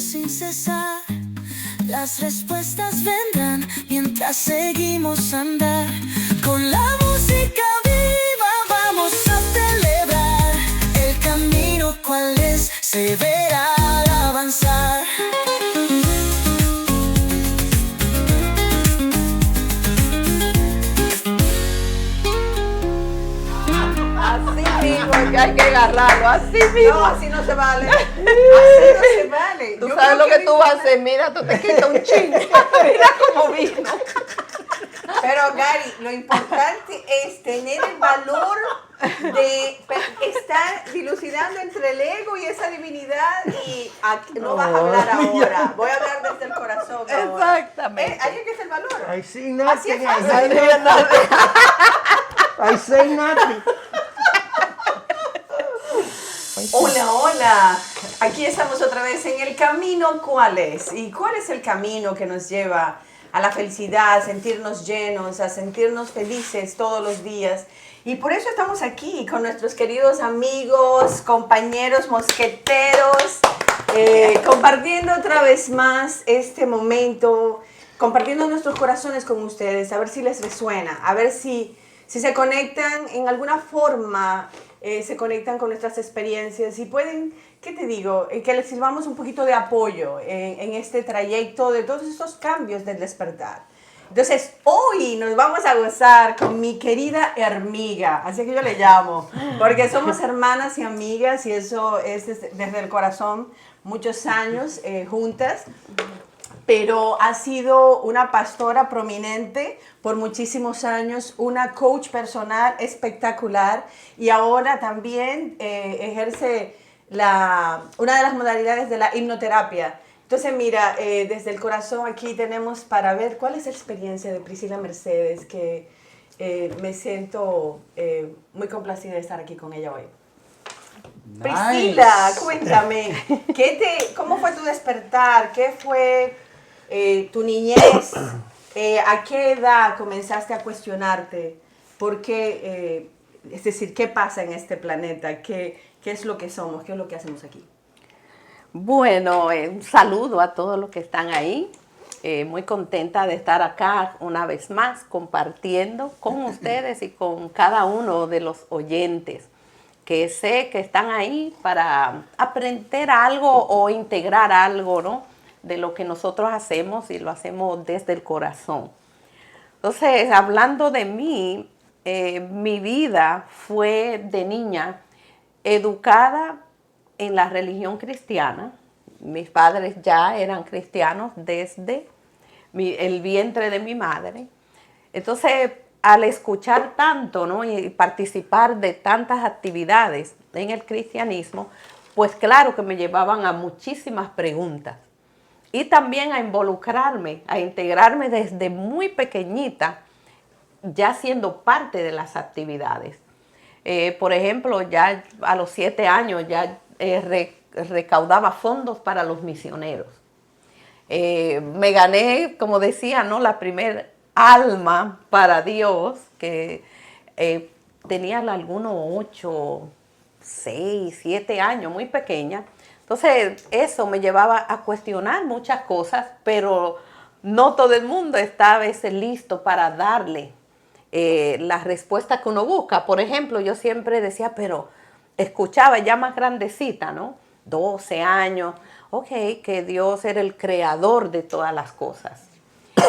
preguntas sin cesar. Las respuestas vendrán mientras seguimos a andar. Con la música viva vamos a celebrar. El camino cuál es, se verá al avanzar. Así mismo es que hay que agarrarlo, así mismo. No, así no se vale. Así no se vale. Tú Yo sabes creo lo que tú dijo- vas a hacer, mira, tú te quitas un chingo. Mira cómo vino. Pero Gary, lo importante es tener el valor de estar dilucidando entre el ego y esa divinidad y no vas a hablar ahora, voy a hablar desde el corazón ahora. Exactamente. Ahí es que es el valor. I say Así nothing. es fácil. Ay, mira, no. I say nothing. Hola, hola. Aquí estamos otra vez en el camino. ¿Cuál es? ¿Y cuál es el camino que nos lleva a la felicidad, a sentirnos llenos, a sentirnos felices todos los días? Y por eso estamos aquí con nuestros queridos amigos, compañeros mosqueteros, compartiendo otra vez más este momento, compartiendo nuestros corazones con ustedes, a ver si les resuena, a ver si se conectan en alguna forma, se conectan con nuestras experiencias y pueden, ¿qué te digo? Que les sirvamos un poquito de apoyo en este trayecto de todos estos cambios del despertar. Entonces, hoy nos vamos a gozar con mi querida Hermiga, así que yo le llamo, porque somos hermanas y amigas y eso es desde el corazón, muchos años juntas. Pero ha sido una pastora prominente por muchísimos años, una coach personal espectacular y ahora también ejerce una de las modalidades de la hipnoterapia. Entonces, mira, desde el corazón aquí tenemos para ver cuál es la experiencia de Priscila Mercedes, que me siento muy complacida de estar aquí con ella hoy. Nice. Priscila, cuéntame, ¿cómo fue tu despertar? ¿Qué fue tu niñez? ¿A qué edad comenzaste a cuestionarte? ¿Por qué? Es decir, ¿qué pasa en este planeta? ¿Qué es lo que somos? ¿Qué es lo que hacemos aquí? Bueno, un saludo a todos los que están ahí. Muy contenta de estar acá una vez más compartiendo con ustedes y con cada uno de los oyentes que sé que están ahí para aprender algo o integrar algo, ¿no?, de lo que nosotros hacemos y lo hacemos desde el corazón. Entonces, hablando de mí, mi vida fue de niña educada en la religión cristiana. Mis padres ya eran cristianos desde el vientre de mi madre. Entonces, al escuchar tanto, ¿no?, y participar de tantas actividades en el cristianismo, pues claro que me llevaban a muchísimas preguntas. Y también a involucrarme, a integrarme desde muy pequeñita, ya siendo parte de las actividades. Por ejemplo, ya a los 7 años ya recaudaba fondos para los misioneros. Me gané, como decía, ¿no?, la primer alma para Dios, que tenía algunos 8, 6, 7 años, muy pequeña. Entonces, eso me llevaba a cuestionar muchas cosas, pero no todo el mundo está a veces listo para darle las respuestas que uno busca. Por ejemplo, yo siempre decía, pero escuchaba ya más grandecita, ¿no?, 12 años, ok, que Dios era el creador de todas las cosas.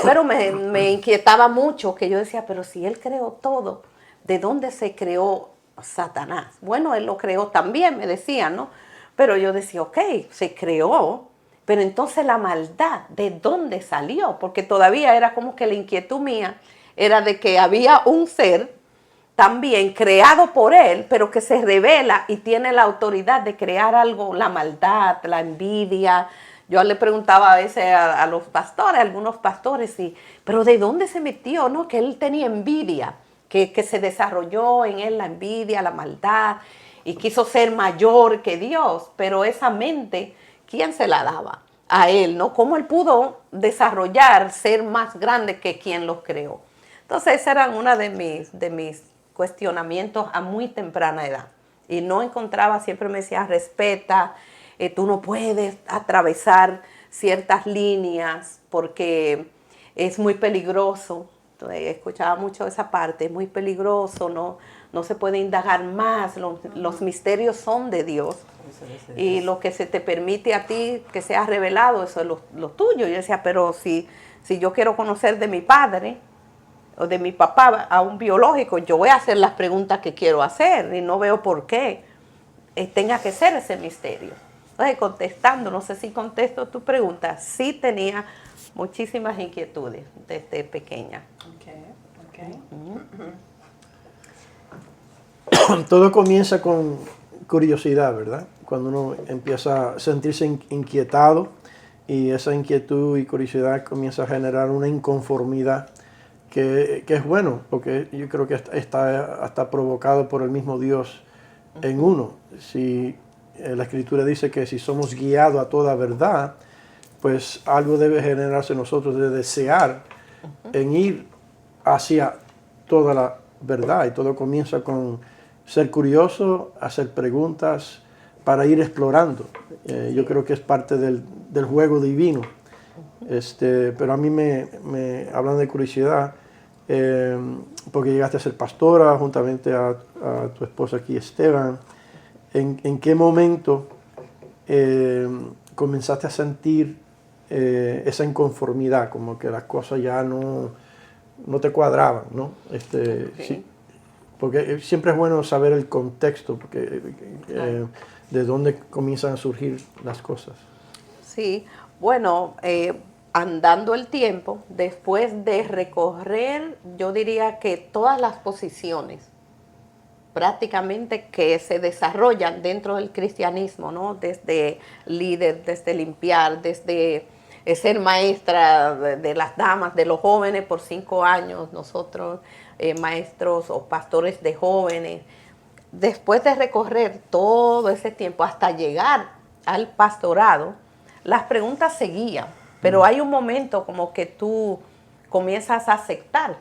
Pero me inquietaba mucho que yo decía, pero si Él creó todo, ¿de dónde se creó Satanás? Bueno, Él lo creó también, me decía, ¿no? Pero yo decía, ok, se creó, pero entonces la maldad, ¿de dónde salió? Porque todavía era como que la inquietud mía era de que había un ser también creado por Él, pero que se revela y tiene la autoridad de crear algo, la maldad, la envidia. Yo le preguntaba a veces a los pastores, a algunos pastores, pero ¿de dónde se metió? ¿No? Que él tenía envidia, que se desarrolló en él la envidia, la maldad, y quiso ser mayor que Dios, pero esa mente, ¿quién se la daba? A él, ¿no? ¿Cómo él pudo desarrollar, ser más grande que quien los creó? Entonces, esa era una de mis cuestionamientos a muy temprana edad. Y no encontraba, siempre me decía, respeta, tú no puedes atravesar ciertas líneas porque es muy peligroso. Entonces, escuchaba mucho esa parte, es muy peligroso, no se puede indagar más, los misterios son de Dios. Y lo que se te permite a ti que sea revelado, eso es lo tuyo. Yo decía, pero si yo quiero conocer de mi padre o de mi papá a un biológico, yo voy a hacer las preguntas que quiero hacer y no veo por qué tenga que ser ese misterio. Entonces, contestando, no sé si contesto tu pregunta, sí tenía muchísimas inquietudes desde pequeña. Todo comienza con curiosidad, ¿verdad? Cuando uno empieza a sentirse inquietado y esa inquietud y curiosidad comienza a generar una inconformidad que es bueno, porque yo creo que está hasta provocado por el mismo Dios en uno. Si la Escritura dice que si somos guiados a toda verdad, pues algo debe generarse en nosotros de desear en ir hacia toda la verdad, y todo comienza con ser curioso, hacer preguntas para ir explorando. Yo creo que es parte del juego divino. Pero a mí hablando de curiosidad, porque llegaste a ser pastora juntamente a tu esposa aquí, Esteban, ¿en qué momento comenzaste a sentir esa inconformidad, como que las cosas ya no te cuadraban, ¿no? Sí, porque siempre es bueno saber el contexto, porque de dónde comienzan a surgir las cosas. Sí, bueno, andando el tiempo, después de recorrer, yo diría que todas las posiciones prácticamente que se desarrollan dentro del cristianismo, ¿no? Desde líder, desde limpiar, desde ser maestra de las damas, de los jóvenes por 5 años, nosotros maestros o pastores de jóvenes. Después de recorrer todo ese tiempo hasta llegar al pastorado, las preguntas seguían, pero hay un momento como que tú comienzas a aceptar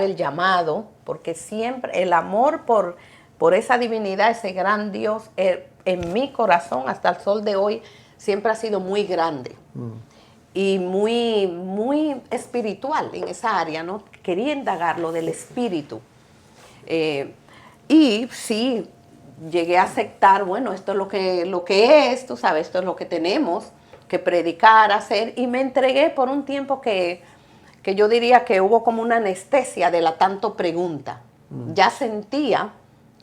el llamado, porque siempre el amor por esa divinidad, ese gran Dios, en mi corazón hasta el sol de hoy, siempre ha sido muy grande y muy, muy espiritual en esa área, ¿no? Quería indagar lo del espíritu. Y sí, llegué a aceptar, bueno, esto es lo que es, tú sabes, esto es lo que tenemos que predicar, hacer, y me entregué por un tiempo que yo diría que hubo como una anestesia de la tanto pregunta. Ya sentía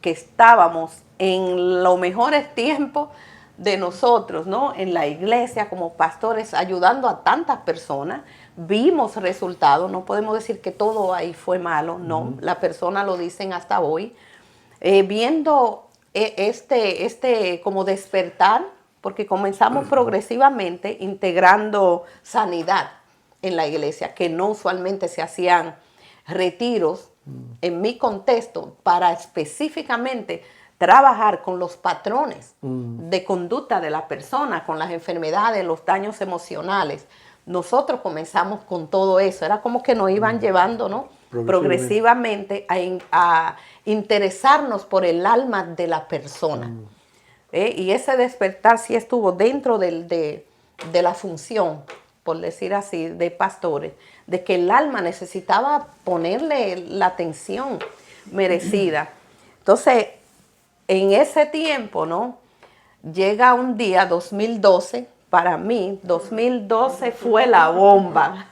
que estábamos en los mejores tiempos de nosotros, ¿no? En la iglesia, como pastores, ayudando a tantas personas. Vimos resultados, no podemos decir que todo ahí fue malo, no. Las personas lo dicen hasta hoy. Viendo como despertar, porque comenzamos progresivamente integrando sanidad en la iglesia, que no usualmente se hacían retiros en mi contexto para específicamente trabajar con los patrones de conducta de la persona, con las enfermedades, los daños emocionales. Nosotros comenzamos con todo eso, era como que nos iban llevando, ¿no? Progresivamente a interesarnos por el alma de la persona. Y ese despertar sí estuvo dentro de la función, por decir así, de pastores, de que el alma necesitaba ponerle la atención merecida. Entonces, en ese tiempo, ¿no? Llega un día, 2012, para mí, 2012 fue la bomba.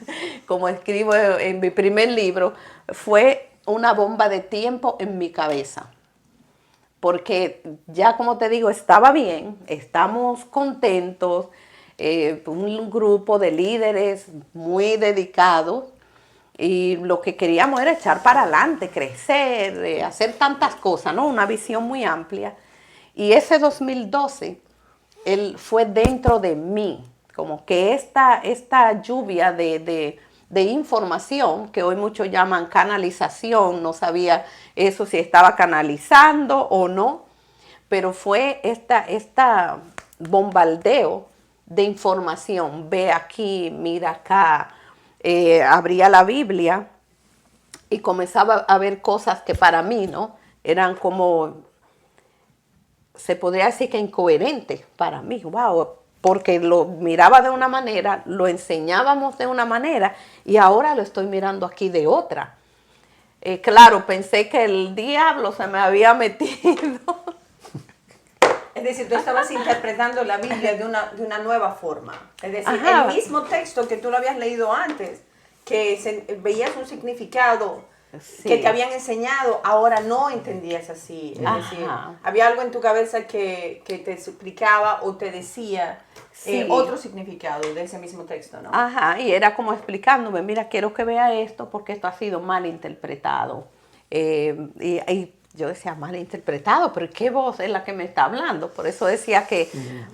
Como escribo en mi primer libro, fue una bomba de tiempo en mi cabeza. Porque ya, como te digo, estaba bien, estamos contentos, un grupo de líderes muy dedicados, y lo que queríamos era echar para adelante, crecer, hacer tantas cosas, ¿no? Una visión muy amplia. Y ese 2012, él fue dentro de mí, como que esta lluvia de información, que hoy muchos llaman canalización, no sabía eso si estaba canalizando o no, pero fue esta bombardeo de información. Ve aquí, mira acá. Abría la Biblia y comenzaba a ver cosas que para mí, ¿no? Eran como se podría decir que incoherente para mí, wow, porque lo miraba de una manera, lo enseñábamos de una manera y ahora lo estoy mirando aquí de otra. Claro, pensé que el diablo se me había metido. Es decir, tú estabas interpretando la Biblia de una nueva forma. Es decir, Ajá. el mismo texto que tú lo habías leído antes, que veías un significado Sí. que te habían enseñado, ahora no entendías así. Es decir, Ajá. había algo en tu cabeza que te explicaba o te decía Sí. otro significado de ese mismo texto, ¿no? Ajá, y era como explicándome, mira, quiero que vea esto porque esto ha sido mal interpretado. Y yo decía, mal interpretado, pero ¿qué voz es la que me está hablando? Por eso decía que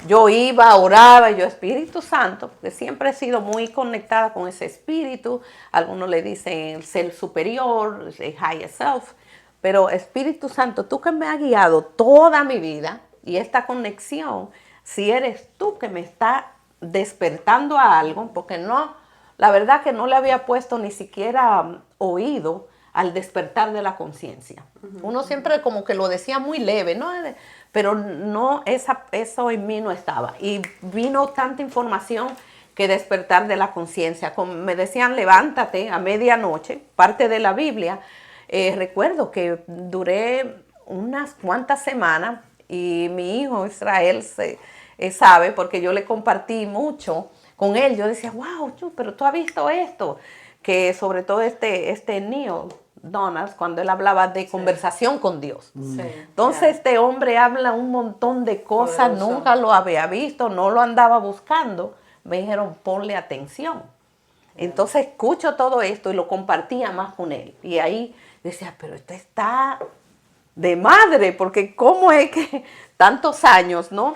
yo iba, oraba, y yo, Espíritu Santo, que siempre he sido muy conectada con ese espíritu. Algunos le dicen el ser superior, el higher self. Pero Espíritu Santo, tú que me has guiado toda mi vida y esta conexión, si eres tú que me está despertando a algo, porque no, la verdad que no le había puesto ni siquiera oído al despertar de la conciencia. Uno siempre como que lo decía muy leve, ¿no? Pero no, eso en mí no estaba. Y vino tanta información que despertar de la conciencia. Me decían, levántate a medianoche, parte de la Biblia. Recuerdo que duré unas cuantas semanas y mi hijo Israel sabe, porque yo le compartí mucho con él. Yo decía, wow, pero tú has visto esto. Que sobre todo este Neil Donalds, cuando él hablaba de conversación con Dios. Sí, Entonces este hombre habla un montón de cosas, Poderoso. nunca lo había visto, no lo andaba buscando. Me dijeron, ponle atención. Entonces escucho todo esto y lo compartía más con él. Y ahí decía, pero esto está de madre, porque cómo es que tantos años, ¿no?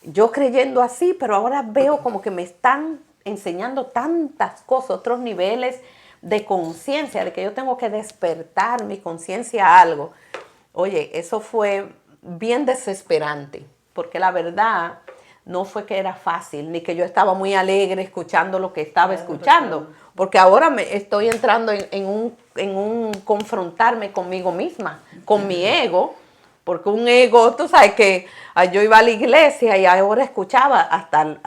Yo creyendo así, pero ahora veo como que me están enseñando tantas cosas, otros niveles de conciencia, de que yo tengo que despertar mi conciencia a algo. Oye, eso fue bien desesperante, porque la verdad no fue que era fácil, ni que yo estaba muy alegre escuchando lo que estaba escuchando, porque ahora me estoy entrando en un confrontarme conmigo misma, con mi ego, porque un ego, tú sabes que yo iba a la iglesia y ahora escuchaba hasta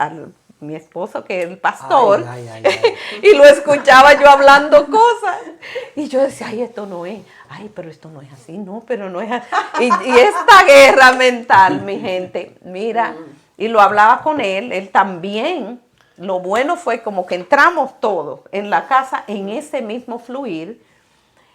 mi esposo, que es el pastor, Ay. y lo escuchaba yo hablando cosas. Y yo decía, ay, esto no es, ay, pero esto no es así, no, pero no es así. Y esta guerra mental, mi gente, mira, y lo hablaba con él también. Lo bueno fue como que entramos todos en la casa en ese mismo fluir.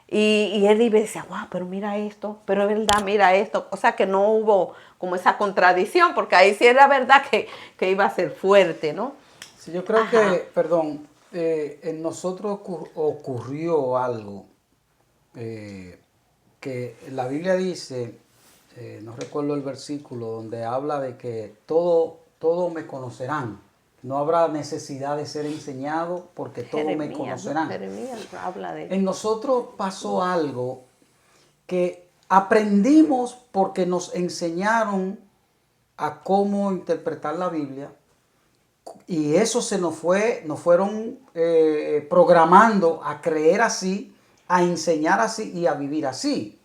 Y él iba y decía, wow, pero mira esto, pero es verdad, mira esto. O sea que no hubo como esa contradicción, porque ahí sí era verdad que iba a ser fuerte, ¿no? Sí, yo creo Ajá. que, perdón, en nosotros ocurrió algo que la Biblia dice, no recuerdo el versículo, donde habla de que todo me conocerán. No habrá necesidad de ser enseñado porque todo me conocerán. Jeremías habla de En nosotros pasó algo que aprendimos porque nos enseñaron a cómo interpretar la Biblia y eso nos fueron programando a creer así, a enseñar así y a vivir así.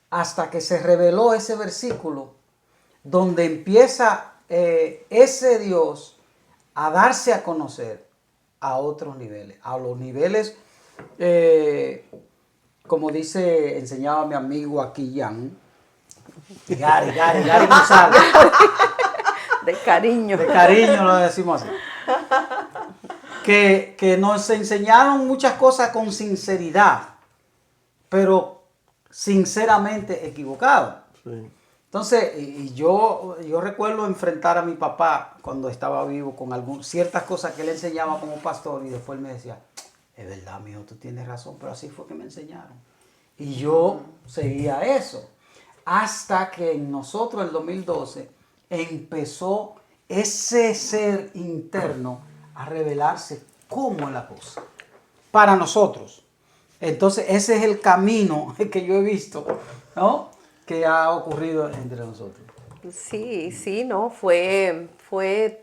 Hasta que se reveló ese versículo donde empieza ese Dios a darse a conocer a otros niveles, a los niveles, como enseñaba mi amigo aquí, Jan, Gary González, de cariño. de cariño lo decimos así, que nos enseñaron muchas cosas con sinceridad, pero sinceramente equivocado. Sí. Entonces, y yo recuerdo enfrentar a mi papá cuando estaba vivo con ciertas cosas que él enseñaba como pastor y después él me decía, es verdad, mijo, tú tienes razón, pero así fue que me enseñaron. Y yo seguía eso. Hasta que en nosotros, en el 2012, empezó ese ser interno a revelarse cómo es la cosa. Para nosotros. Entonces, ese es el camino que yo he visto, ¿no?, que ha ocurrido entre nosotros. Sí, no, fue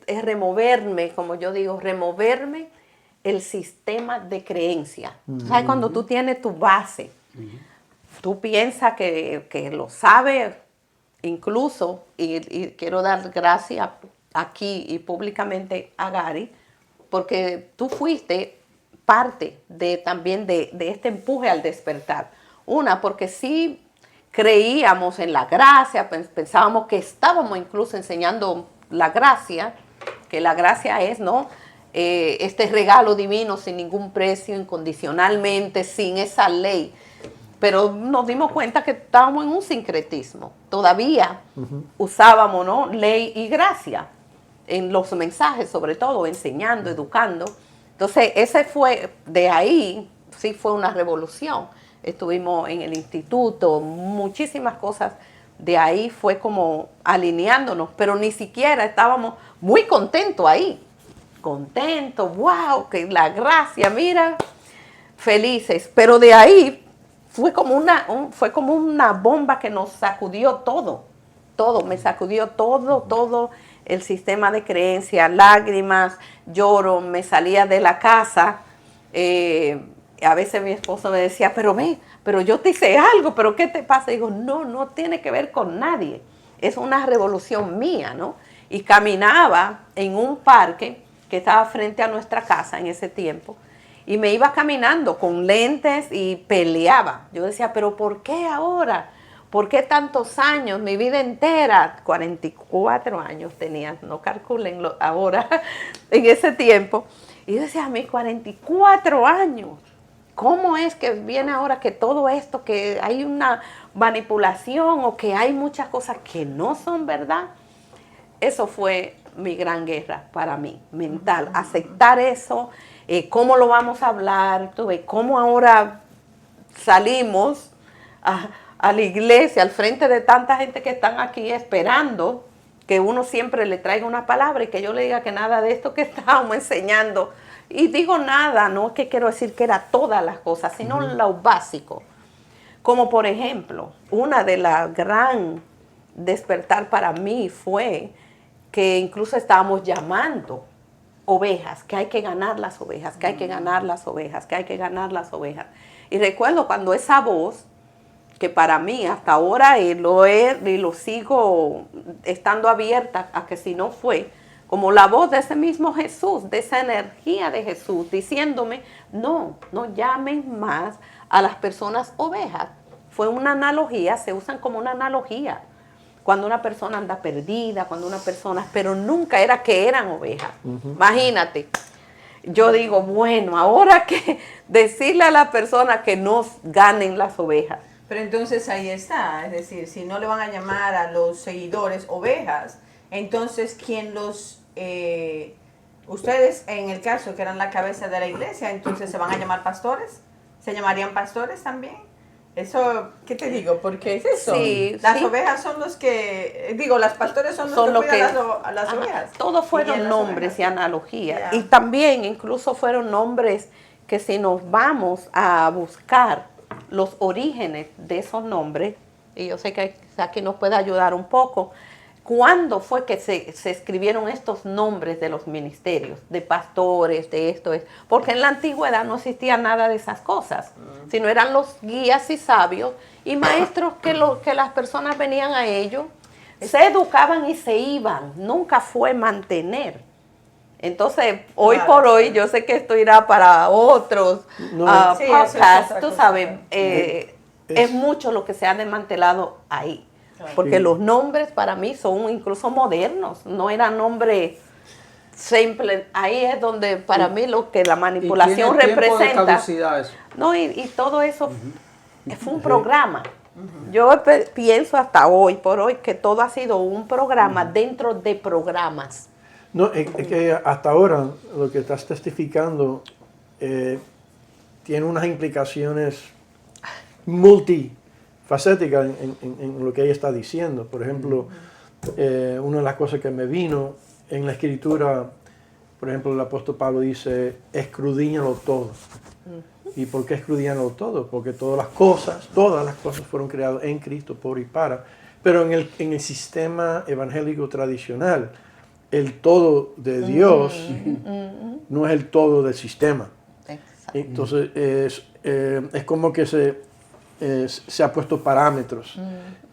removerme, como yo digo, removerme el sistema de creencia. ¿Sabes? Cuando tú tienes tu base, tú piensas que lo sabes incluso, y quiero dar gracias aquí y públicamente a Gary, porque tú fuiste parte también de este empuje al despertar. Una, porque sí creíamos en la gracia, pensábamos que estábamos incluso enseñando la gracia, que la gracia es, ¿no? Este regalo divino sin ningún precio, incondicionalmente, sin esa ley. Pero nos dimos cuenta que estábamos en un sincretismo. Todavía usábamos, ¿no?, ley y gracia en los mensajes, sobre todo, enseñando, educando. Entonces, ese fue, de ahí, sí fue una revolución. Estuvimos en el instituto, muchísimas cosas de ahí fue como alineándonos, pero ni siquiera estábamos muy contentos ahí. Contentos, wow, que la gracia, mira, felices. Pero de ahí fue como una bomba que nos sacudió todo. Todo, me sacudió todo el sistema de creencias, lágrimas, lloro, me salía de la casa. A veces mi esposo me decía, pero yo te hice algo, pero ¿qué te pasa? Y digo, no tiene que ver con nadie, es una revolución mía, ¿no? Y caminaba en un parque que estaba frente a nuestra casa en ese tiempo, y me iba caminando con lentes y peleaba. Yo decía, pero ¿por qué ahora? ¿Por qué tantos años? Mi vida entera, 44 años tenía, no calculen ahora, en ese tiempo. Y yo decía, a mis 44 años, ¿cómo es que viene ahora que todo esto, que hay una manipulación o que hay muchas cosas que no son verdad? Eso fue mi gran guerra para mí, mental. Aceptar eso, cómo lo vamos a hablar, cómo ahora salimos a la iglesia, al frente de tanta gente que están aquí esperando que uno siempre le traiga una palabra y que yo le diga que nada de esto que estábamos enseñando. Y digo nada, no es que quiero decir que era todas las cosas, sino lo básico. Como por ejemplo, una de las gran despertar para mí fue que incluso estábamos llamando ovejas, que hay que ganar las ovejas, que hay que ganar las ovejas, que hay que ganar las ovejas. Y recuerdo cuando esa voz, que para mí hasta ahora y lo sigo estando abierta a que si no fue, como la voz de ese mismo Jesús, de esa energía de Jesús, diciéndome, no llamen más a las personas ovejas. Fue una analogía, se usan como una analogía. Cuando una persona anda perdida, pero nunca era que eran ovejas. Imagínate, yo digo, bueno, ahora que decirle a la persona que nos ganen las ovejas. Pero entonces ahí está, es decir, si no le van a llamar a los seguidores ovejas, entonces ¿quién los... ustedes, en el caso que eran la cabeza de la iglesia, entonces ¿se van a llamar pastores? ¿Se llamarían pastores también? Eso, ¿qué te digo? Porque es eso. Sí, las sí. ovejas son los que, las pastores son los que cuidan a las ovejas. Todos fueron nombres y analogías. Yeah. Y también incluso fueron nombres que si nos vamos a buscar los orígenes de esos nombres, y yo sé que aquí nos puede ayudar un poco, ¿cuándo fue que se escribieron estos nombres de los ministerios, de pastores, de esto? Porque en la antigüedad no existía nada de esas cosas, sino eran los guías y sabios y maestros que las personas venían a ellos, se educaban y se iban, nunca fue mantener. Entonces, hoy por hoy, yo sé que esto irá para otros podcasts, tú sabes, es mucho lo que se ha desmantelado ahí. Porque los nombres para mí son incluso modernos, no eran nombres simples. Ahí es donde para mí lo que la manipulación representa. No, y todo eso fue un programa. Yo pienso hasta hoy por hoy que todo ha sido un programa dentro de programas. No, es que hasta ahora lo que estás testificando tiene unas implicaciones multifacéticas en lo que ella está diciendo. Por ejemplo, una de las cosas que me vino en la escritura, por ejemplo, el apóstol Pablo dice, escudriñalo todo. ¿Y por qué escudriñalo todo? Porque todas las cosas fueron creadas en Cristo, por y para. Pero en el sistema evangélico tradicional, el todo de Dios no es el todo del sistema. Exacto. Entonces, es como que se ha puesto parámetros.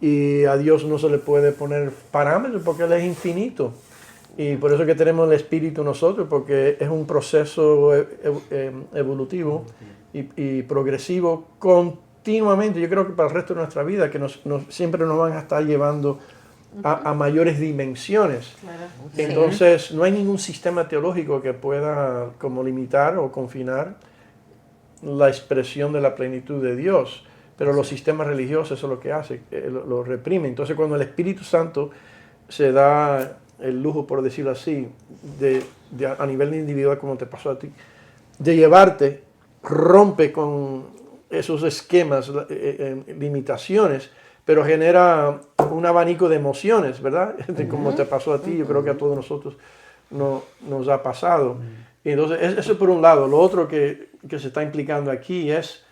Y a Dios no se le puede poner parámetros porque Él es infinito. Y por eso que tenemos el Espíritu nosotros, porque es un proceso evolutivo y progresivo continuamente. Yo creo que para el resto de nuestra vida, que siempre nos van a estar llevando a mayores dimensiones. Claro. Entonces, no hay ningún sistema teológico que pueda como limitar o confinar la expresión de la plenitud de Dios. Pero los sistemas religiosos eso es lo que hace, lo reprime. Entonces, cuando el Espíritu Santo se da el lujo, por decirlo así, a nivel individual, como te pasó a ti, de llevarte, rompe con esos esquemas, limitaciones, pero genera un abanico de emociones, ¿verdad? Como te pasó a ti, yo creo que a todos nosotros nos ha pasado. Y entonces, eso por un lado. Lo otro que se está implicando aquí es,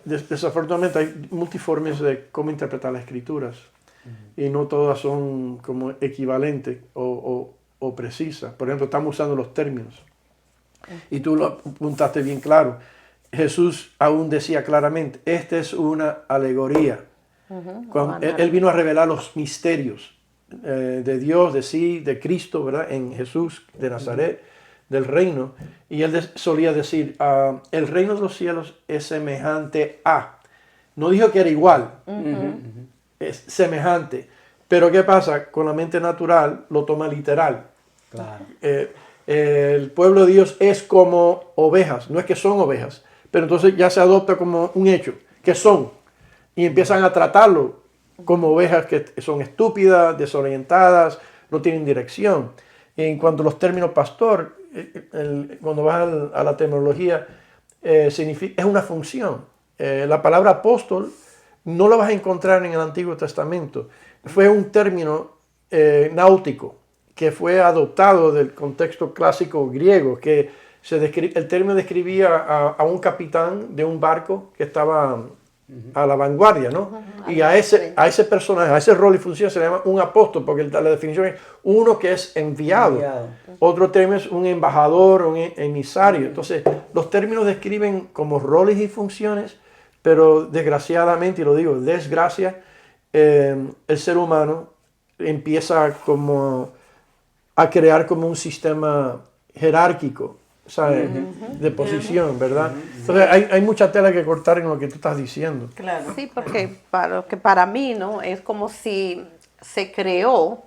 desafortunadamente hay multiformes de cómo interpretar las escrituras y no todas son como equivalentes o precisas. Por ejemplo, estamos usando los términos y tú lo apuntaste bien claro. Jesús aún decía claramente, esta es una alegoría. Cuando él vino a revelar los misterios de Dios, de sí, de Cristo, ¿verdad? En Jesús de Nazaret, del reino. Y él solía decir, el reino de los cielos es semejante a. No dijo que era igual, es semejante. Pero ¿qué pasa? Con la mente natural lo toma literal. Claro. El pueblo de Dios es como ovejas, no es que son ovejas, pero entonces ya se adopta como un hecho, que son, y empiezan a tratarlo como ovejas que son estúpidas, desorientadas, no tienen dirección. En cuanto a los términos pastor, cuando vas a la terminología, es una función. La palabra apóstol no la vas a encontrar en el Antiguo Testamento. Fue un término náutico que fue adoptado del contexto clásico griego, que el término describía a un capitán de un barco que estaba a la vanguardia, ¿no? Y a ese personaje, a ese rol y función se le llama un apóstol, porque la definición es uno que es enviado. Otro término es un embajador, un emisario. Entonces, los términos describen como roles y funciones, pero desgraciadamente, y lo digo, desgracia, el ser humano empieza como a crear como un sistema jerárquico, ¿sabes? De posición, ¿verdad? Entonces hay mucha tela que cortar en lo que tú estás diciendo. Claro. Sí, porque para mí, ¿no? Es como si se creó,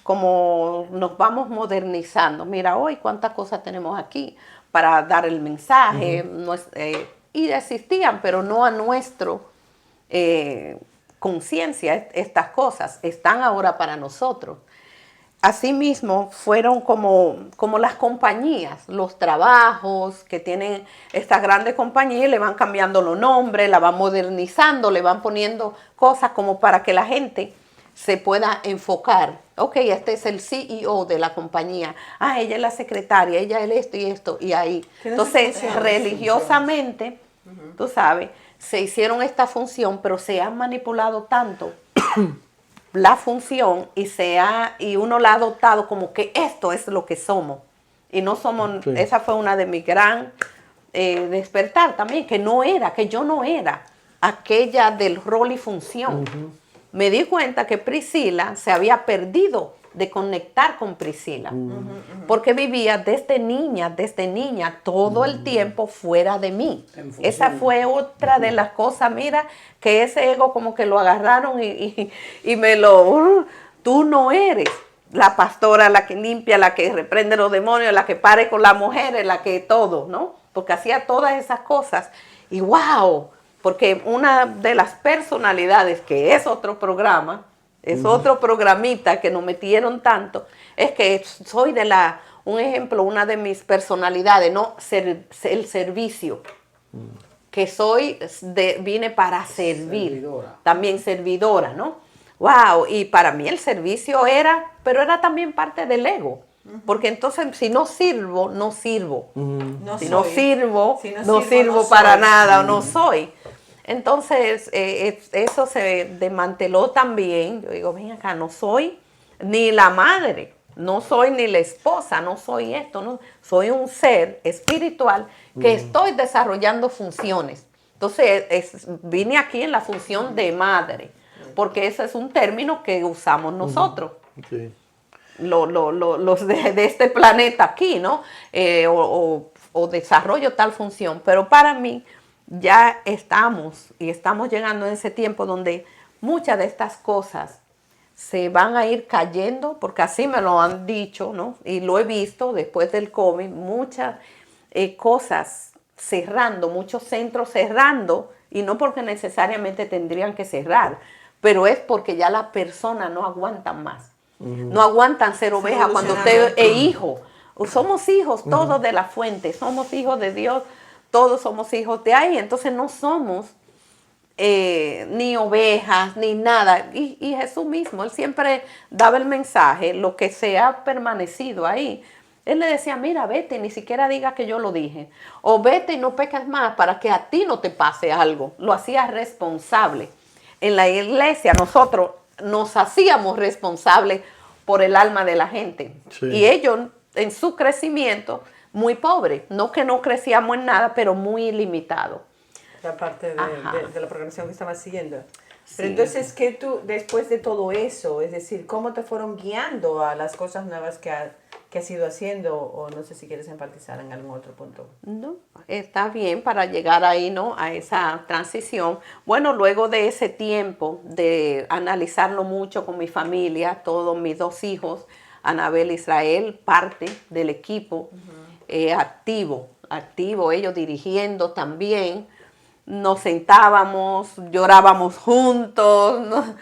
como nos vamos modernizando. Mira, hoy cuántas cosas tenemos aquí para dar el mensaje. Y existían, pero no a nuestro conciencia. Estas cosas están ahora para nosotros. Asimismo, fueron como las compañías, los trabajos que tienen estas grandes compañías, le van cambiando los nombres, la van modernizando, le van poniendo cosas como para que la gente se pueda enfocar. Ok, este es el CEO de la compañía. Ella es la secretaria, ella es esto y esto, y ahí. Entonces, religiosamente, tú sabes, se hicieron esta función, pero se han manipulado tanto la función y uno la ha adoptado como que esto es lo que somos. Y no somos, esa fue una de mis gran despertar también, que yo no era aquella del rol y función. Me di cuenta que Priscila se había perdido de conectar con Priscila, porque vivía desde niña, todo el tiempo fuera de mí. Esa fue otra de las cosas, mira, que ese ego como que lo agarraron y tú no eres la pastora, la que limpia, la que reprende los demonios, la que pare con las mujeres, la que todo, ¿no? Porque hacía todas esas cosas y wow, porque una de las personalidades, que es otro programa, es otro programita que nos metieron tanto, es que soy un ejemplo, una de mis personalidades, ¿no? El servicio. Que vine para servir. Servidora. También servidora, ¿no? Wow, y para mí el servicio pero era también parte del ego. Porque entonces si no sirvo, no sirvo. Si no sirvo para nada o no soy. Entonces, eso se desmanteló también. Yo digo, ven acá, no soy ni la madre No soy ni la esposa, no soy esto, no. Soy un ser espiritual que estoy desarrollando funciones. Entonces, vine aquí en la función de madre, porque ese es un término que usamos nosotros. Sí. Los de este planeta aquí, ¿no? O desarrollo tal función. Pero para mí ya estamos llegando en ese tiempo donde muchas de estas cosas se van a ir cayendo, porque así me lo han dicho, ¿no? Y lo he visto después del COVID, muchas cosas cerrando, muchos centros cerrando, y no porque necesariamente tendrían que cerrar, pero es porque ya las personas no aguantan más. No aguantan ser oveja cuando usted es hijo. Somos hijos todos de la fuente, somos hijos de Dios, todos somos hijos de ahí, entonces no somos ni ovejas, ni nada. Y Jesús mismo, Él siempre daba el mensaje, lo que se ha permanecido ahí. Él le decía, mira, vete, ni siquiera diga que yo lo dije. O vete y no peques más para que a ti no te pase algo. Lo hacía responsable. En la iglesia nosotros nos hacíamos responsables por el alma de la gente. Sí. Y ellos, en su crecimiento, muy pobre. No que no crecíamos en nada, pero muy limitado. La parte de la programación que estabas siguiendo. Sí. Pero entonces, ¿qué tú, después de todo eso, es decir, cómo te fueron guiando a las cosas nuevas que has ido haciendo? O no sé si quieres enfatizar en algún otro punto. No, está bien para llegar ahí, ¿no? A esa transición. Bueno, luego de ese tiempo de analizarlo mucho con mi familia, todos mis 2 hijos, Anabel e Israel, parte del equipo, activo, ellos dirigiendo también. Nos sentábamos, llorábamos juntos, ¿no?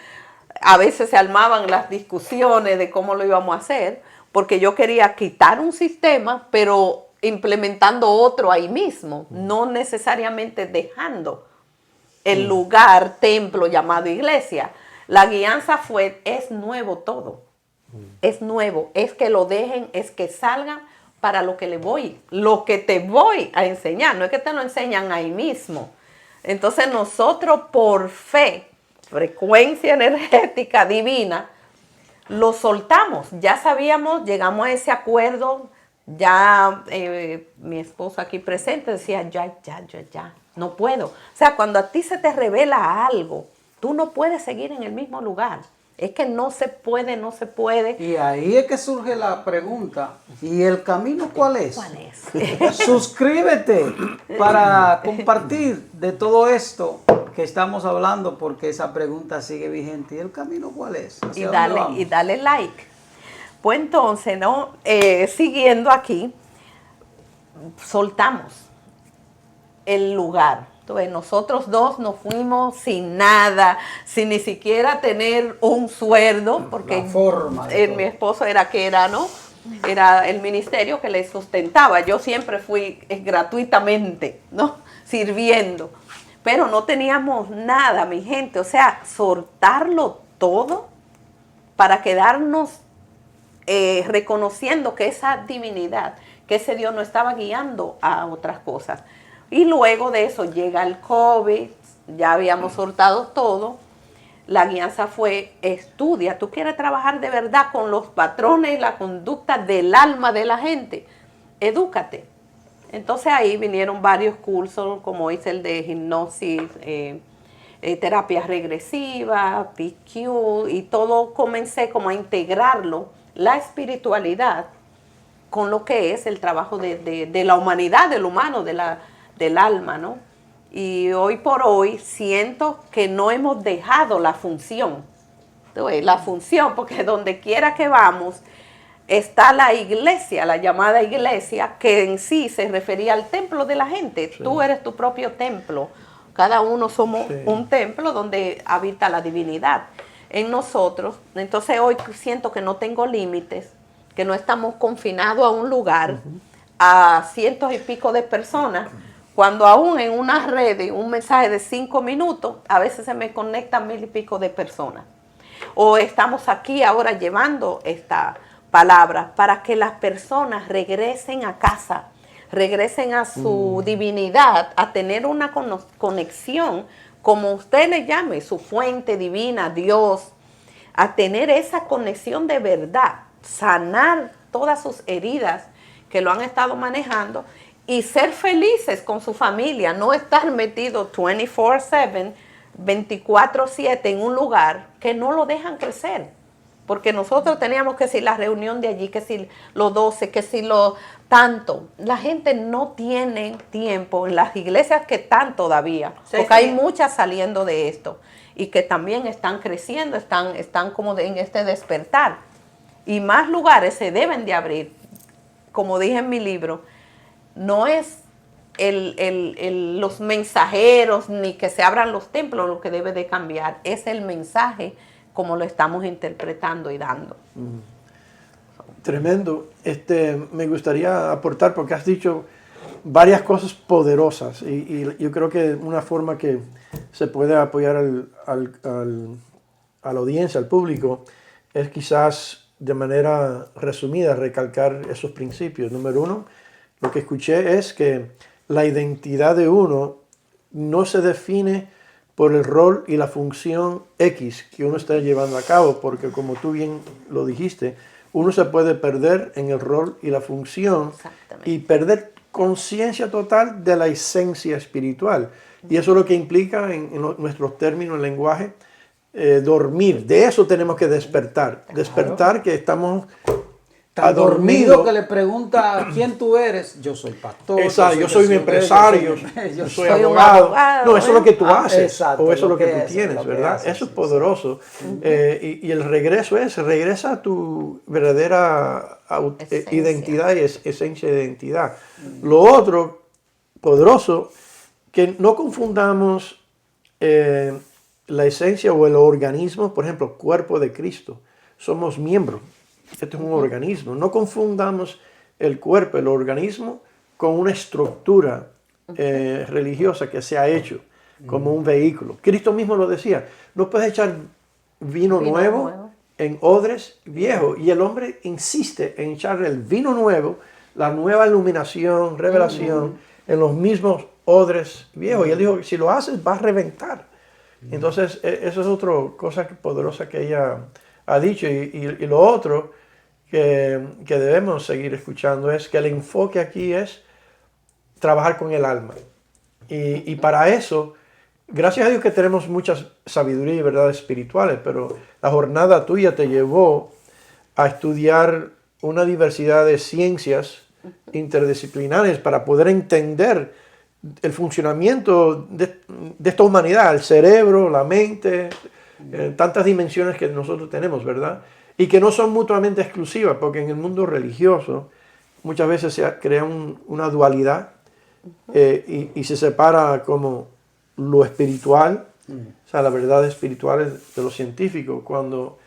A veces se armaban las discusiones de cómo lo íbamos a hacer, porque yo quería quitar un sistema, pero implementando otro ahí mismo, no necesariamente dejando el lugar, templo llamado iglesia. La guianza es nuevo todo, es nuevo, es que lo dejen, es que salgan para lo que te voy a enseñar, no es que te lo enseñan ahí mismo. Entonces nosotros por fe, frecuencia energética divina, lo soltamos. Ya sabíamos, llegamos a ese acuerdo, ya mi esposo aquí presente decía, ya, no puedo. O sea, cuando a ti se te revela algo, tú no puedes seguir en el mismo lugar. Es que no se puede. Y ahí es que surge la pregunta, ¿y el camino cuál es? ¿Cuál es? Suscríbete para compartir de todo esto que estamos hablando, porque esa pregunta sigue vigente. ¿Y el camino cuál es? Y dale like. Pues entonces, ¿no? Siguiendo aquí, soltamos el lugar. Entonces, nosotros 2 nos fuimos sin nada, sin ni siquiera tener un sueldo, porque La forma de todo. mi esposo era, ¿no? Era el ministerio que le sustentaba. Yo siempre fui gratuitamente, ¿no? Sirviendo. Pero no teníamos nada, mi gente. O sea, soltarlo todo para quedarnos reconociendo que esa divinidad, que ese Dios nos estaba guiando a otras cosas. Y luego de eso llega el COVID, ya habíamos soltado todo. La guianza fue, estudia, tú quieres trabajar de verdad con los patrones y la conducta del alma de la gente, edúcate. Entonces ahí vinieron varios cursos, como hice el de hipnosis, terapia regresiva, PQ, y todo comencé como a integrarlo, la espiritualidad, con lo que es el trabajo de la humanidad, del humano, del alma, ¿no? Y hoy por hoy siento que no hemos dejado la función. Entonces, la función, porque donde quiera que vamos, está la iglesia, la llamada iglesia, que en sí se refería al templo de la gente. Sí. Tú eres tu propio templo. Cada uno somos un templo donde habita la divinidad en nosotros. Entonces hoy siento que no tengo límites, que no estamos confinados a un lugar, a cientos y pico de personas. Cuando aún en una red, un mensaje de 5 minutos, a veces se me conectan 1000 y pico de personas. O estamos aquí ahora llevando esta palabra para que las personas regresen a casa, regresen a su divinidad, a tener una conexión, como usted le llame, su fuente divina, Dios, a tener esa conexión de verdad, sanar todas sus heridas que lo han estado manejando y ser felices con su familia, no estar metido 24/7, 24/7 en un lugar que no lo dejan crecer. Porque nosotros teníamos que si la reunión de allí, que si los 12, que si lo tanto. La gente no tiene tiempo en las iglesias que están todavía, Sí, porque sí. hay muchas saliendo de esto y que también están creciendo, están como en este despertar. Y más lugares se deben de abrir. Como dije en mi libro, no es los mensajeros ni que se abran los templos lo que debe de cambiar, es el mensaje como lo estamos interpretando y dando. Tremendo. Me gustaría aportar porque has dicho varias cosas poderosas y yo creo que una forma que se puede apoyar a la audiencia, al público, es quizás de manera resumida recalcar esos principios. Número uno, lo que escuché es que la identidad de uno no se define por el rol y la función X que uno está llevando a cabo, porque como tú bien lo dijiste, uno se puede perder en el rol y la función y perder conciencia total de la esencia espiritual. Y eso es lo que implica en nuestros términos, en lenguaje, dormir. De eso tenemos que despertar. Despertar que estamos Tan dormido que le pregunta quién tú eres. Yo soy pastor. Exacto, yo soy un empresario, yo soy un abogado. abogado, No, eso es lo que tú haces, exacto, o eso es lo que tú haces, tienes, lo que ¿verdad? haces, Eso es sí, poderoso. Y el regreso regresa a tu verdadera Esencia. identidad y esencia de identidad. Lo otro, poderoso, que no confundamos la esencia o el organismo, por ejemplo, cuerpo de Cristo. Somos miembros. Esto es un organismo. No confundamos el cuerpo, el organismo, con una estructura religiosa que se ha hecho como un vehículo. Cristo mismo lo decía. No puedes echar vino nuevo en odres viejos. Y el hombre insiste en echarle el vino nuevo, la nueva iluminación, revelación, en los mismos odres viejos. Y él dijo, si lo haces, vas a reventar. Entonces, eso es otra cosa poderosa que ella ha dicho. Y lo otro que debemos seguir escuchando es que el enfoque aquí es trabajar con el alma. Y para eso, gracias a Dios que tenemos mucha sabiduría y verdades espirituales, pero la jornada tuya te llevó a estudiar una diversidad de ciencias interdisciplinares para poder entender el funcionamiento de esta humanidad, el cerebro, la mente, tantas dimensiones que nosotros tenemos, ¿verdad? Y que no son mutuamente exclusivas, porque en el mundo religioso muchas veces se crea una dualidad y se separa como lo espiritual, o sea, la verdad espiritual de lo científico, cuando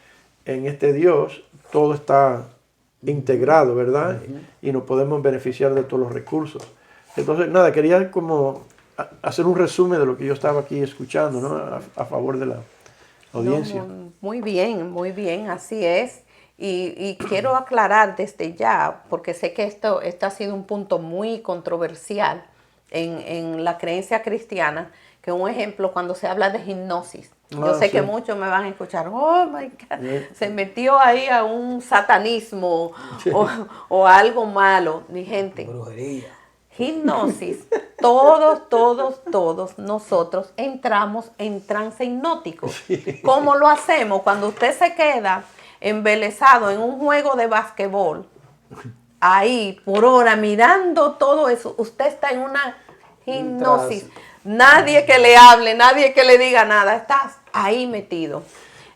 en este Dios todo está integrado, ¿verdad? Y nos podemos beneficiar de todos los recursos. Entonces, nada, quería como hacer un resumen de lo que yo estaba aquí escuchando, ¿no? A favor de la audiencia. No, muy bien, así es. Y quiero aclarar desde ya, porque sé que esto ha sido un punto muy controversial en la creencia cristiana, que un ejemplo cuando se habla de hipnosis. Yo sé que muchos me van a escuchar, oh my God, se metió ahí a un satanismo o a algo malo. Mi gente, Brujería. hipnosis, todos nosotros entramos en trance hipnótico. ¿Cómo lo hacemos? Cuando usted se queda embelesado en un juego de basquetbol, ahí por hora mirando todo eso, usted está en una hipnosis. Nadie que le hable, nadie que le diga nada, estás ahí metido.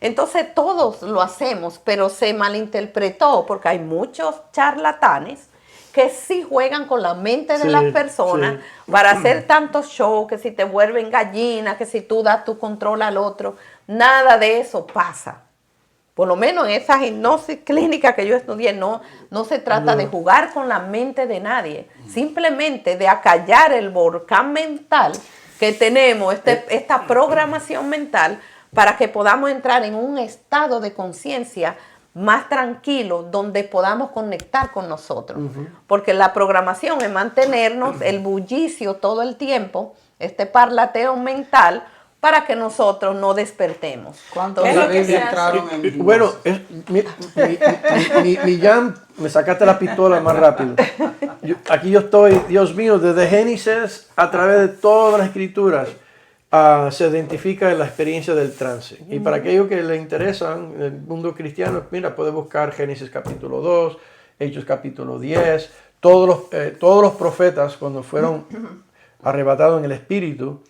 Entonces todos lo hacemos, pero se malinterpretó porque hay muchos charlatanes que sí juegan con la mente de las personas para hacer tantos shows, que si te vuelven gallina, que si tú das tu control al otro. Nada de eso pasa. Por lo menos en esa hipnosis clínica que yo estudié, no se trata de jugar con la mente de nadie, simplemente de acallar el volcán mental que tenemos, esta programación mental, para que podamos entrar en un estado de conciencia más tranquilo, donde podamos conectar con nosotros. Porque la programación es mantenernos el bullicio todo el tiempo, este parlateo mental, para que nosotros no despertemos. ¿Cuántos ¿Qué es lo bebés que se entraron en vidas? Bueno, mi Jan, me sacaste la pistola más rápido. Aquí yo estoy, Dios mío, desde Génesis a través de todas las escrituras se identifica la experiencia del trance. Y para aquellos que le interesan el mundo cristiano, mira, puede buscar Génesis capítulo 2, Hechos capítulo 10, todos los profetas cuando fueron arrebatados en el espíritu.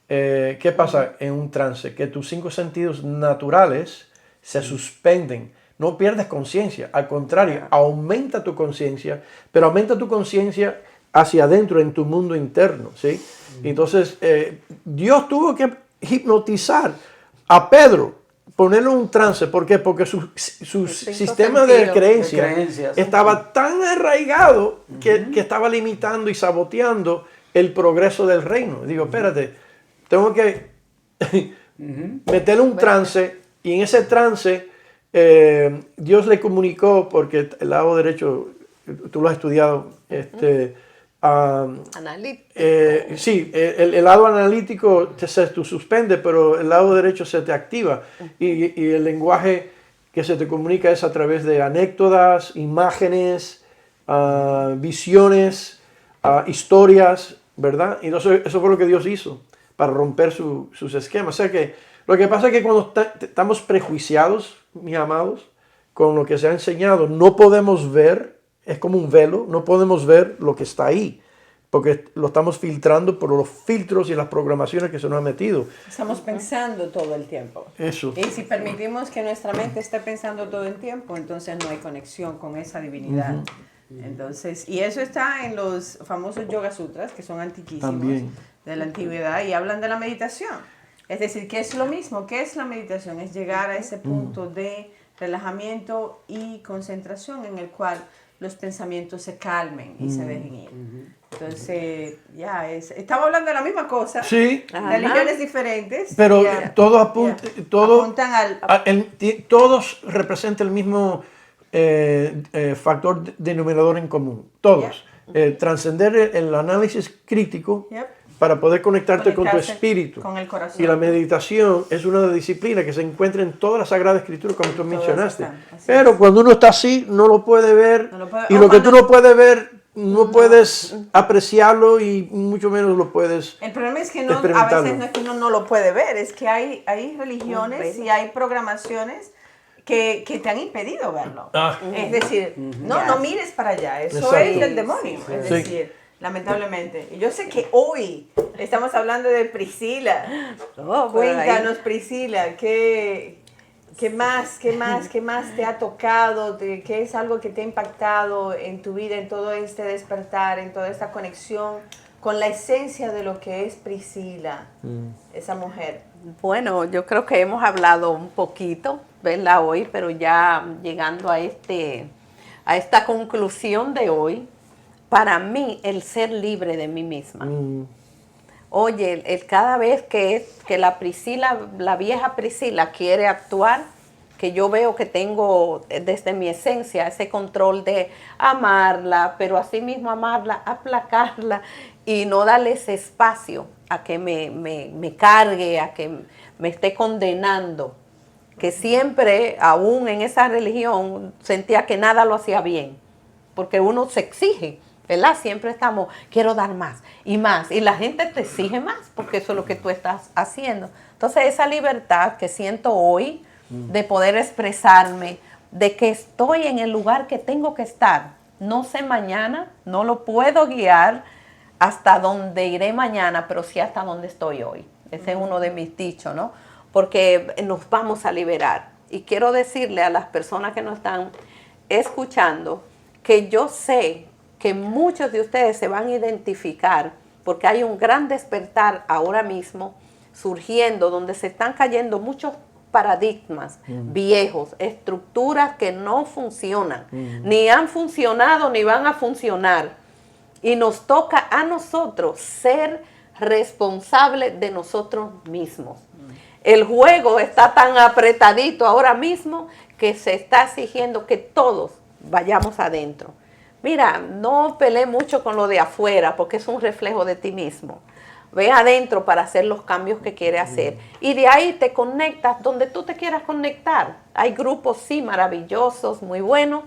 ¿Qué pasa en un trance? Que tus 5 sentidos naturales se suspenden. No pierdes conciencia, al contrario, aumenta tu conciencia, pero aumenta tu conciencia hacia adentro, en tu mundo interno, ¿sí? Entonces, Dios tuvo que hipnotizar a Pedro, ponerlo en un trance. ¿Por qué? Porque su sistema de creencias estaba tan arraigado que estaba limitando y saboteando el progreso del reino. Digo, espérate, tengo que meterle un trance, y en ese trance Dios le comunicó, porque el lado derecho, tú lo has estudiado, Analítico. sí, el lado analítico se suspende, pero el lado derecho se te activa, y el lenguaje que se te comunica es a través de anécdotas, imágenes, visiones, historias, ¿verdad? Y entonces eso fue lo que Dios hizo para romper sus esquemas. O sea que lo que pasa es que cuando estamos prejuiciados, mis amados, con lo que se ha enseñado, no podemos ver, es como un velo, no podemos ver lo que está ahí, porque lo estamos filtrando por los filtros y las programaciones que se nos han metido. Estamos pensando todo el tiempo. Eso. Y si permitimos que nuestra mente esté pensando todo el tiempo, entonces no hay conexión con esa divinidad. Entonces, y eso está en los famosos Yoga Sutras, que son antiquísimos. También. De la antigüedad, y hablan de la meditación. Es decir, que es lo mismo. ¿Qué es la meditación? Es llegar a ese punto de relajamiento y concentración en el cual los pensamientos se calmen y se dejen ir. Entonces, estamos hablando de la misma cosa, Sí. religiones diferentes, Pero todos apuntan al... todos representan el mismo factor denominador en común. Todos. Trascender el análisis crítico para poder conectarte con tu espíritu. Con el corazón. Y la meditación es una disciplina que se encuentra en toda la Sagrada Escritura, como tú mencionaste. Pero cuando uno está así, no lo puede ver. No lo puede- y o lo que cuando- tú no puedes ver, no puedes apreciarlo, y mucho menos lo puedes El problema es que a experimentarlo. veces no es que uno no lo puede ver, es que hay religiones y hay programaciones que te han impedido verlo. Es decir, no mires para allá, eso Exacto. es del demonio. Es Sí. decir, lamentablemente. Y yo sé que hoy estamos hablando de Priscila. Oh, pero Cuéntanos, Priscila, ¿qué más te ha tocado? ¿Qué es algo que te ha impactado en tu vida, en todo este despertar, en toda esta conexión con la esencia de lo que es Priscila, esa mujer? Bueno, yo creo que hemos hablado un poquito, ¿verdad? Hoy, pero ya llegando a esta conclusión de hoy, para mí el ser libre de mí misma. Oye, cada vez que la Priscila, la vieja Priscila quiere actuar, que yo veo que tengo desde mi esencia ese control de amarla, pero asimismo amarla, aplacarla y no darle ese espacio a que me cargue, a que me esté condenando, que siempre, aún en esa religión, sentía que nada lo hacía bien, porque uno se exige, ¿verdad? Siempre estamos, quiero dar más, y la gente te exige más, porque eso es lo que tú estás haciendo. Entonces, esa libertad que siento hoy, de poder expresarme, de que estoy en el lugar que tengo que estar, no sé mañana, no lo puedo guiar hasta donde iré mañana, pero sí hasta donde estoy hoy. Ese es uno de mis dichos, ¿no? Porque nos vamos a liberar. Y quiero decirle a las personas que nos están escuchando que yo sé que muchos de ustedes se van a identificar, porque hay un gran despertar ahora mismo surgiendo, donde se están cayendo muchos paradigmas viejos, estructuras que no funcionan, ni han funcionado ni van a funcionar. Y nos toca a nosotros ser responsables de nosotros mismos. El juego está tan apretadito ahora mismo que se está exigiendo que todos vayamos adentro. Mira, no peleé mucho con lo de afuera porque es un reflejo de ti mismo. ve adentro para hacer los cambios que quiere hacer. Y de ahí te conectas donde tú te quieras conectar. Hay grupos, sí, maravillosos, muy buenos,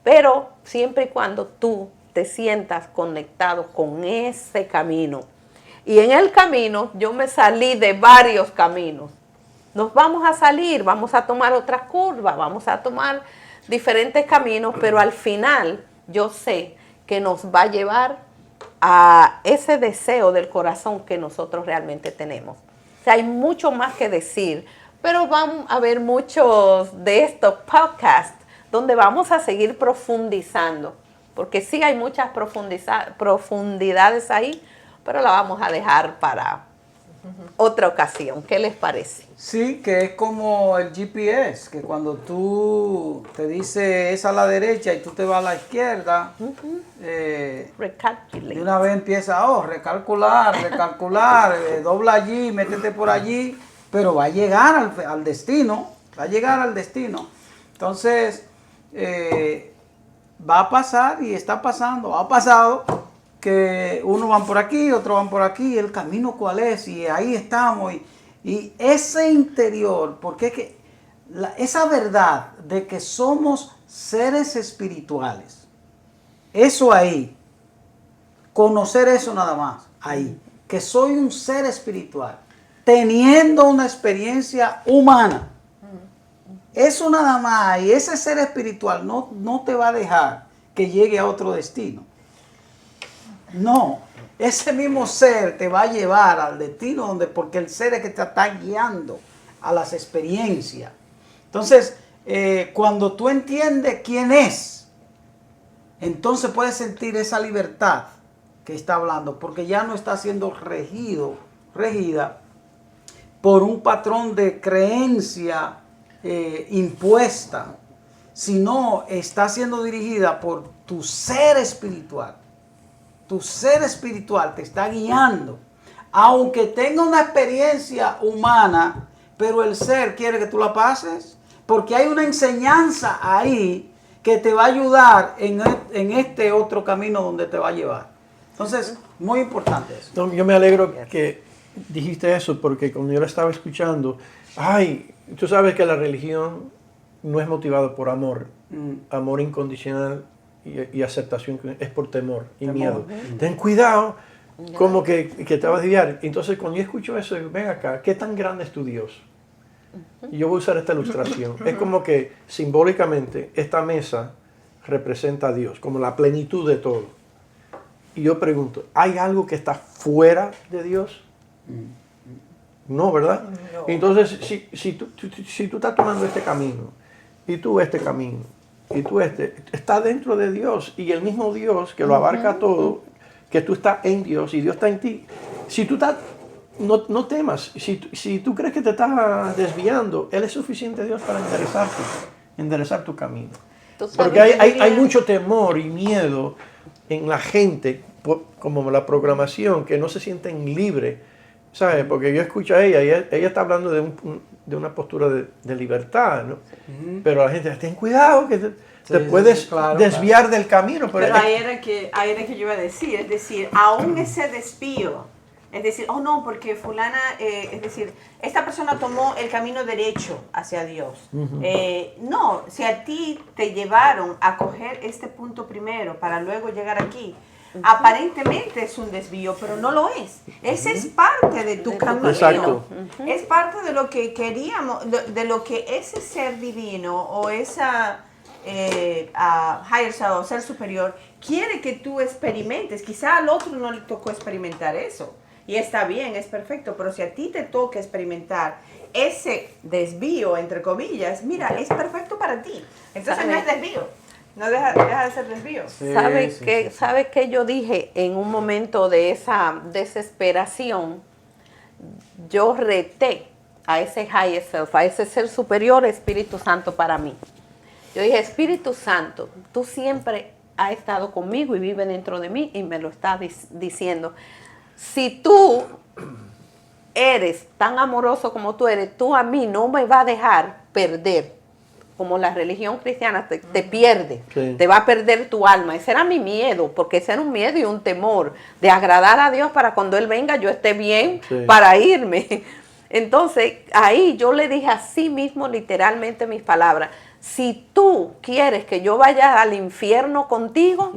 pero siempre y cuando tú te sientas conectado con ese camino. Y en el camino yo me salí de varios caminos. Nos vamos a salir, vamos a tomar otras curvas, vamos a tomar diferentes caminos, pero al final yo sé que nos va a llevar a ese deseo del corazón que nosotros realmente tenemos. O sea, hay mucho más que decir, pero vamos a ver muchos de estos podcasts donde vamos a seguir profundizando, porque sí hay muchas profundidades ahí, pero la vamos a dejar para otra ocasión. ¿Qué les parece? Sí, que es como el GPS, que cuando tú te dice es a la derecha y tú te vas a la izquierda, Recalculate. de una vez empieza, recalcular, dobla allí, métete por allí, pero va a llegar al destino, va a llegar al destino. Entonces, va a pasar y está pasando, ha pasado que unos van por aquí, otros van por aquí, el camino cuál es, y ahí estamos, y ese interior, porque es que esa verdad de que somos seres espirituales, eso ahí, conocer eso nada más, ahí, que soy un ser espiritual, teniendo una experiencia humana, eso nada más, y ese ser espiritual no te va a dejar que llegue a otro destino. No, ese mismo ser te va a llevar al destino porque el ser es que te está guiando a las experiencias. Entonces, cuando tú entiendes quién es, entonces puedes sentir esa libertad que está hablando, porque ya no está siendo regida por un patrón de creencia impuesta, sino está siendo dirigida por tu ser espiritual. Tu ser espiritual te está guiando, aunque tenga una experiencia humana, pero el ser quiere que tú la pases, porque hay una enseñanza ahí que te va a ayudar en este otro camino donde te va a llevar. Entonces, muy importante eso. No, yo me alegro que dijiste eso, porque cuando yo la estaba escuchando, tú sabes que la religión no es motivada por amor, amor incondicional y aceptación, es por temor y miedo. Ten cuidado, como que te va a desviar. Entonces, cuando yo escucho eso, digo, ven acá, ¿qué tan grande es tu Dios? Y yo voy a usar esta ilustración. Es como que simbólicamente esta mesa representa a Dios, como la plenitud de todo. Y yo pregunto, ¿hay algo que está fuera de Dios? No, ¿verdad? No. Entonces, si tú estás tomando este camino, y tú este camino, y tú está dentro de Dios, y el mismo Dios que lo abarca todo, que tú estás en Dios y Dios está en ti. Si tú estás, no temas, si tú crees que te estás desviando, Él es suficiente Dios para enderezar tu camino. Porque hay mucho temor y miedo en la gente, como la programación, que no se sienten libres, ¿sabes? Porque yo escucho a ella está hablando de una postura de libertad, ¿no? Pero la gente, ten cuidado, que te puedes desviar del camino. Pero ahí era que yo iba a decir, es decir, aún ese desvío, es decir, oh no, porque fulana, es decir, esta persona tomó el camino derecho hacia Dios. No, si a ti te llevaron a coger este punto primero para luego llegar aquí, aparentemente es un desvío, pero no lo es. Ese es parte de tu camino. Exacto. Es parte de lo que queríamos, de lo que ese ser divino o esa higher self o ser superior quiere que tú experimentes. Quizá al otro no le tocó experimentar eso. Y está bien, es perfecto, pero si a ti te toca experimentar ese desvío, entre comillas, mira, es perfecto para ti. Entonces no es desvío. No deja de ser desvío. Sí, ¿Sabe qué yo dije en un momento de esa desesperación? Yo reté a ese higher self, a ese ser superior, Espíritu Santo para mí. Yo dije, Espíritu Santo, tú siempre has estado conmigo y vive dentro de mí y me lo estás diciendo. Si tú eres tan amoroso como tú eres, tú a mí no me vas a dejar perder como la religión cristiana, te pierde, Sí. te va a perder tu alma. Ese era mi miedo, porque ese era un miedo y un temor de agradar a Dios para cuando Él venga yo esté bien Sí. para irme. Entonces, ahí yo le dije así mismo literalmente mis palabras: si tú quieres que yo vaya al infierno contigo,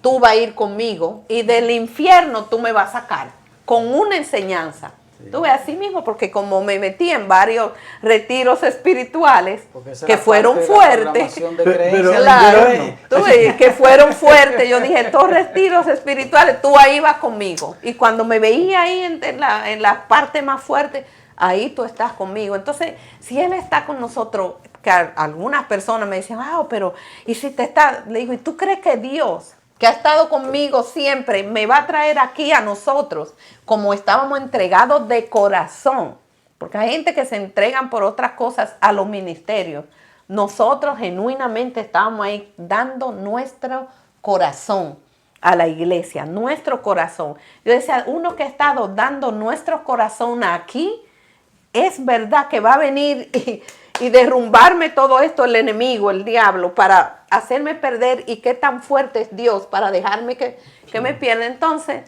tú vas a ir conmigo y del infierno tú me vas a sacar con una enseñanza. Tú ves, así mismo, porque como me metí en varios retiros espirituales Porque esa que era fueron parte de la fuertes, programación de Pero- creencia del claro, infierno. tú ves, que fueron fuertes, yo dije, estos retiros espirituales, tú ahí vas conmigo. Y cuando me veía ahí en la parte más fuerte, ahí tú estás conmigo. Entonces, si Él está con nosotros, que algunas personas me dicen, pero, ¿y si te está? Le digo, ¿y tú crees que Dios, que ha estado conmigo siempre, me va a traer aquí a nosotros como estábamos entregados de corazón? Porque hay gente que se entregan por otras cosas a los ministerios. Nosotros genuinamente estábamos ahí dando nuestro corazón a la iglesia, nuestro corazón. Yo decía, uno que ha estado dando nuestro corazón aquí, es verdad que va a venir y derrumbarme todo esto el enemigo, el diablo, para hacerme perder. Y qué tan fuerte es Dios para dejarme que me pierda. Entonces,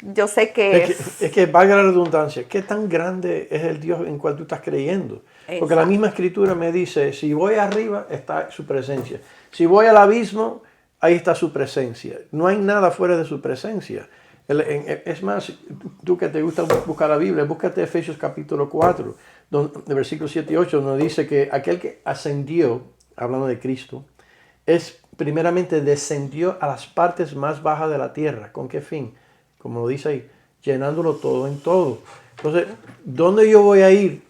yo sé que Es que valga la redundancia, ¿qué tan grande es el Dios en cual tú estás creyendo? Porque la Exacto. misma escritura me dice, si voy arriba, está su presencia. Si voy al abismo, ahí está su presencia. No hay nada fuera de su presencia. Es más, tú que te gusta buscar la Biblia, búscate Efesios capítulo 4, de versículos 7 y 8, donde dice que aquel que ascendió, hablando de Cristo, es primeramente descendió a las partes más bajas de la tierra. ¿Con qué fin? Como lo dice ahí, llenándolo todo en todo. Entonces, ¿dónde yo voy a ir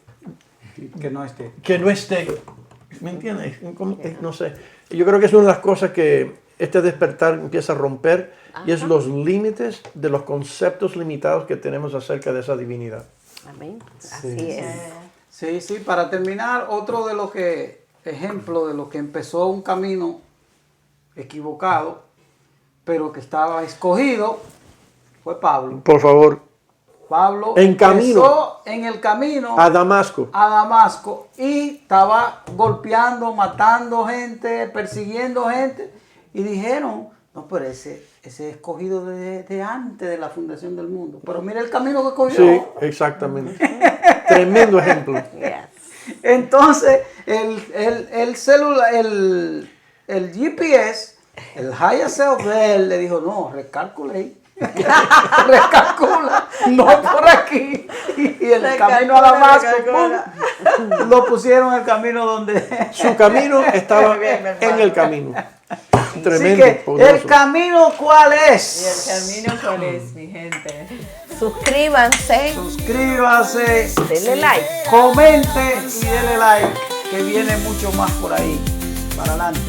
Que no esté. que no esté? ¿Me entiendes? No sé. Yo creo que es una de las cosas que este despertar empieza a romper, y es los límites de los conceptos limitados que tenemos acerca de esa divinidad. amén. Sí, Así es. Sí, sí, para terminar, otro de los que, ejemplo de lo que empezó un camino equivocado, pero que estaba escogido, fue Pablo. Por favor, Pablo En empezó camino. en el camino a Damasco. a Damasco y estaba golpeando, matando gente, persiguiendo gente, y dijeron, no, pero ese es escogido de antes de la fundación del mundo. Pero mira el camino que cogió. Sí, exactamente. Tremendo ejemplo. Yes. Entonces, el celular, el GPS, el higher self de él le dijo, no, recalcule. Recalcula, no por aquí. Y el camino a Damasco, ¡pum! Lo pusieron en el camino donde... Su camino estaba en el camino. Tremendo. Así que, poderoso. ¿el camino cuál ¿Y el es? camino cuál es, mi gente? Suscríbanse, Suscríbase, denle like. comente y denle like, que viene mucho más por ahí. Para adelante.